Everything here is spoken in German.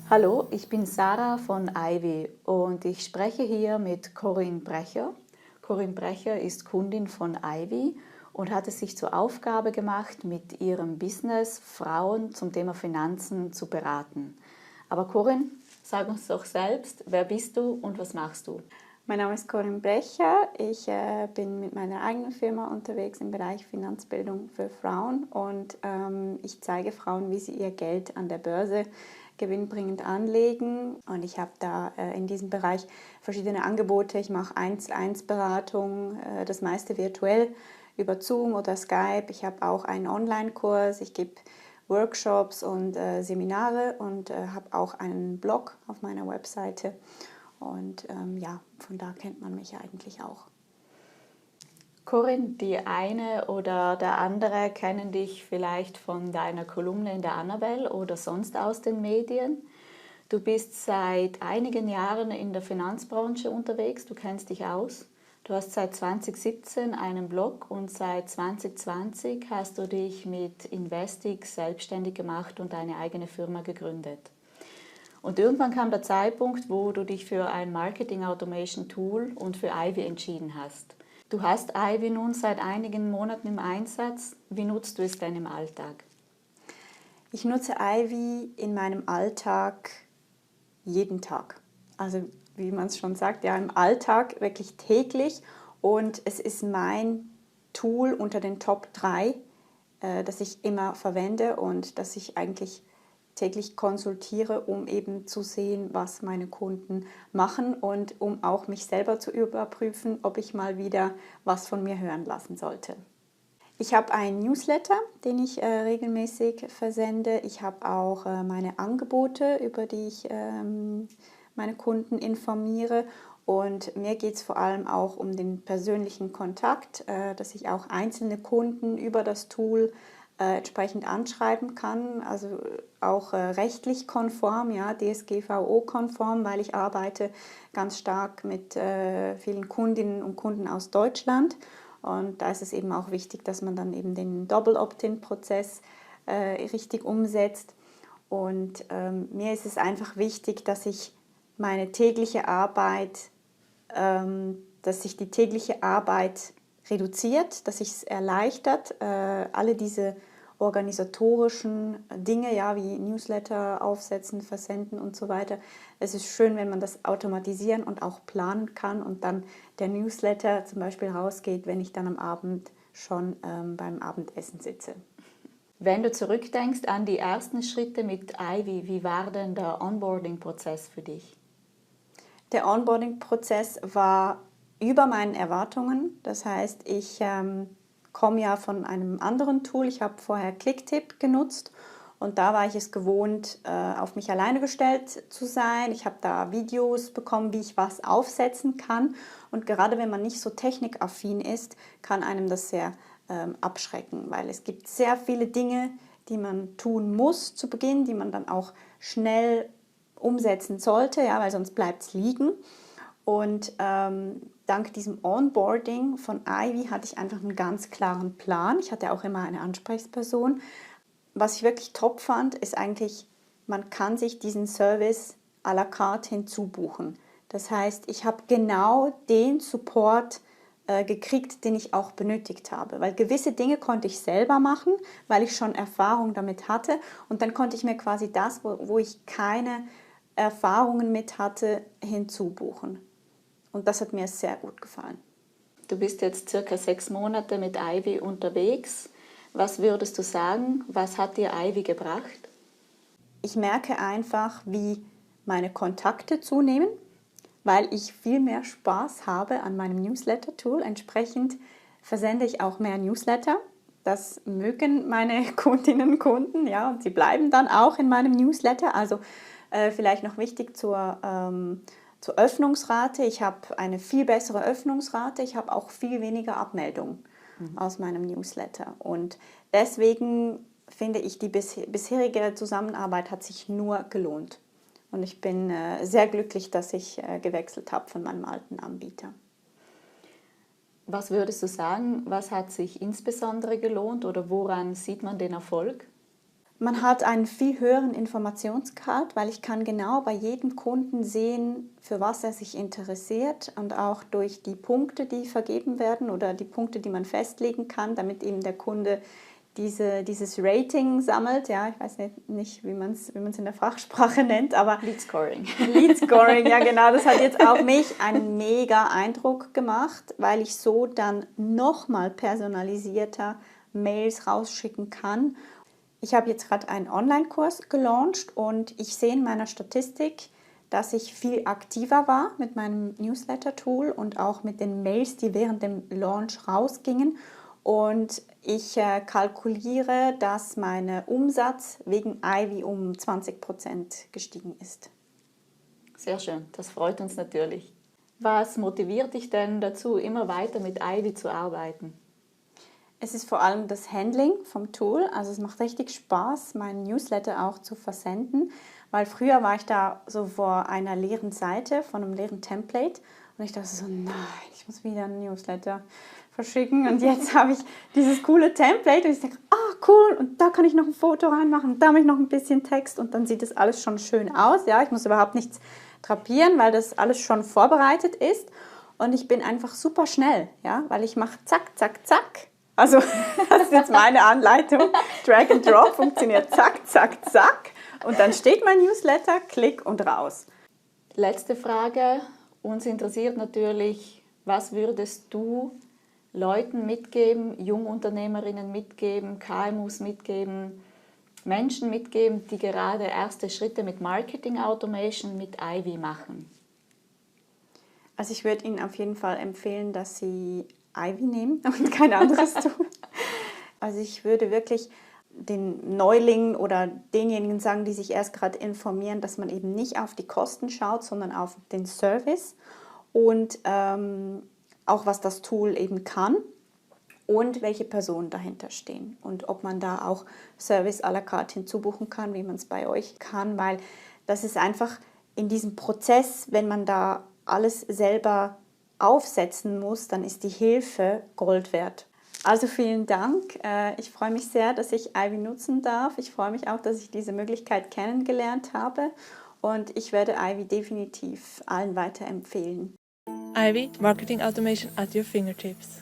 Hallo, ich bin Sarah von Ivy und ich spreche hier mit Corinne Brecher. Corinne Brecher ist Kundin von Ivy und hat es sich zur Aufgabe gemacht, mit ihrem Business Frauen zum Thema Finanzen zu beraten. Aber Corinne, sag uns doch selbst, wer bist du und was machst du? Mein Name ist Corinne Brecher. Ich bin mit meiner eigenen Firma unterwegs im Bereich Finanzbildung für Frauen und ich zeige Frauen, wie sie ihr Geld an der Börse gewinnbringend anlegen. Und ich habe da in diesem Bereich verschiedene Angebote. Ich mache 1:1-Beratung, das meiste virtuell über Zoom oder Skype. Ich habe auch einen Online-Kurs. Ich gebe Workshops und Seminare und habe auch einen Blog auf meiner Webseite. Und ja, von da kennt man mich eigentlich auch. Corinne, die eine oder der andere kennen dich vielleicht von deiner Kolumne in der Annabelle oder sonst aus den Medien. Du bist seit einigen Jahren in der Finanzbranche unterwegs, du kennst dich aus. Du hast seit 2017 einen Blog und seit 2020 hast du dich mit Investix selbstständig gemacht und eine eigene Firma gegründet. Und irgendwann kam der Zeitpunkt, wo du dich für ein Marketing Automation Tool und für Ivy entschieden hast. Du hast Ivy nun seit einigen Monaten im Einsatz. Wie nutzt du es denn im Alltag? Ich nutze Ivy in meinem Alltag jeden Tag. Also wie man es schon sagt, ja, im Alltag wirklich täglich. Und es ist mein Tool unter den Top 3, das ich immer verwende und das ich eigentlich täglich konsultiere, um eben zu sehen, was meine Kunden machen und um auch mich selber zu überprüfen, ob ich mal wieder was von mir hören lassen sollte. Ich habe einen Newsletter, den ich regelmäßig versende. Ich habe auch meine Angebote, über die ich meine Kunden informiere. Und mir geht es vor allem auch um den persönlichen Kontakt, dass ich auch einzelne Kunden über das Tool entsprechend anschreiben kann, also auch rechtlich konform, ja, DSGVO-konform, weil ich arbeite ganz stark mit vielen Kundinnen und Kunden aus Deutschland. Und da ist es eben auch wichtig, dass man dann eben den Double Opt-in-Prozess richtig umsetzt. Und mir ist es einfach wichtig, dass ich meine tägliche Arbeit, dass sich die tägliche Arbeit reduziert, dass sich es erleichtert, alle diese organisatorischen Dinge, ja, wie Newsletter aufsetzen, versenden und so weiter. Es ist schön, wenn man das automatisieren und auch planen kann und dann der Newsletter zum Beispiel rausgeht, wenn ich dann am Abend schon beim Abendessen sitze. Wenn du zurückdenkst an die ersten Schritte mit Ivy, wie war denn der Onboarding-Prozess für dich? Der Onboarding-Prozess war über meinen Erwartungen. Das heißt, ich komme ja von einem anderen Tool. Ich habe vorher Clicktip genutzt und da war ich es gewohnt, auf mich alleine gestellt zu sein. Ich habe da Videos bekommen, wie ich was aufsetzen kann. Und gerade wenn man nicht so technikaffin ist, kann einem das sehr abschrecken, weil es gibt sehr viele Dinge, die man tun muss zu Beginn, die man dann auch schnell umsetzen sollte, ja, weil sonst bleibt es liegen. Und dank diesem Onboarding von Ivy hatte ich einfach einen ganz klaren Plan. Ich hatte auch immer eine Ansprechperson. Was ich wirklich top fand, ist eigentlich, man kann sich diesen Service à la carte hinzubuchen. Das heißt, ich habe genau den Support gekriegt, den ich auch benötigt habe. Weil gewisse Dinge konnte ich selber machen, weil ich schon Erfahrung damit hatte. Und dann konnte ich mir quasi das, wo ich keine Erfahrungen mit hatte, hinzubuchen. Und das hat mir sehr gut gefallen. Du bist jetzt circa 6 Monate mit Ivy unterwegs. Was würdest du sagen, was hat dir Ivy gebracht? Ich merke einfach, wie meine Kontakte zunehmen, weil ich viel mehr Spaß habe an meinem Newsletter-Tool. Entsprechend versende ich auch mehr Newsletter. Das mögen meine Kundinnen und Kunden, ja, und sie bleiben dann auch in meinem Newsletter. Also vielleicht noch wichtig zur Öffnungsrate. Ich habe eine viel bessere Öffnungsrate. Ich habe auch viel weniger Abmeldungen aus meinem Newsletter. Und deswegen finde ich, die bisherige Zusammenarbeit hat sich nur gelohnt. Und ich bin sehr glücklich, dass ich gewechselt habe von meinem alten Anbieter. Was würdest du sagen, was hat sich insbesondere gelohnt oder woran sieht man den Erfolg? Man hat einen viel höheren Informationsgrad, weil ich kann genau bei jedem Kunden sehen, für was er sich interessiert und auch durch die Punkte, die vergeben werden oder die Punkte, die man festlegen kann, damit eben der Kunde dieses Rating sammelt. Ja, ich weiß nicht wie man es in der Fachsprache nennt, aber Lead Scoring. Lead Scoring, ja genau, das hat jetzt auf mich einen mega Eindruck gemacht, weil ich so dann nochmal personalisierter Mails rausschicken kann. Ich habe jetzt gerade einen Online-Kurs gelauncht und ich sehe in meiner Statistik, dass ich viel aktiver war mit meinem Newsletter-Tool und auch mit den Mails, die während dem Launch rausgingen. Und ich kalkuliere, dass mein Umsatz wegen Ivy um 20% gestiegen ist. Sehr schön, das freut uns natürlich. Was motiviert dich denn dazu, immer weiter mit Ivy zu arbeiten? Es ist vor allem das Handling vom Tool, also es macht richtig Spaß, meinen Newsletter auch zu versenden, weil früher war ich da so vor einer leeren Seite, von einem leeren Template und ich dachte so, nein, ich muss wieder einen Newsletter verschicken und jetzt habe ich dieses coole Template und ich denke, cool, und da kann ich noch ein Foto reinmachen und da habe ich noch ein bisschen Text und dann sieht das alles schon schön aus, ja, ich muss überhaupt nichts drapieren, weil das alles schon vorbereitet ist und ich bin einfach super schnell, ja, weil ich mache zack, zack, zack. Also, das ist jetzt meine Anleitung. Drag and Drop funktioniert zack, zack, zack. Und dann steht mein Newsletter, klick und raus. Letzte Frage. Uns interessiert natürlich, was würdest du Leuten mitgeben, Jungunternehmerinnen mitgeben, KMUs mitgeben, Menschen mitgeben, die gerade erste Schritte mit Marketing Automation, mit Ivy machen? Also ich würde Ihnen auf jeden Fall empfehlen, dass Sie Ivy nehmen und kein anderes tun. Also ich würde wirklich den Neulingen oder denjenigen sagen, die sich erst gerade informieren, dass man eben nicht auf die Kosten schaut, sondern auf den Service und auch was das Tool eben kann und welche Personen dahinter stehen und ob man da auch Service à la carte hinzubuchen kann, wie man es bei euch kann, weil das ist einfach in diesem Prozess, wenn man da alles selber aufsetzen muss, dann ist die Hilfe Gold wert. Also vielen Dank. Ich freue mich sehr, dass ich Ivy nutzen darf. Ich freue mich auch, dass ich diese Möglichkeit kennengelernt habe und ich werde Ivy definitiv allen weiterempfehlen. Ivy Marketing Automation at your fingertips.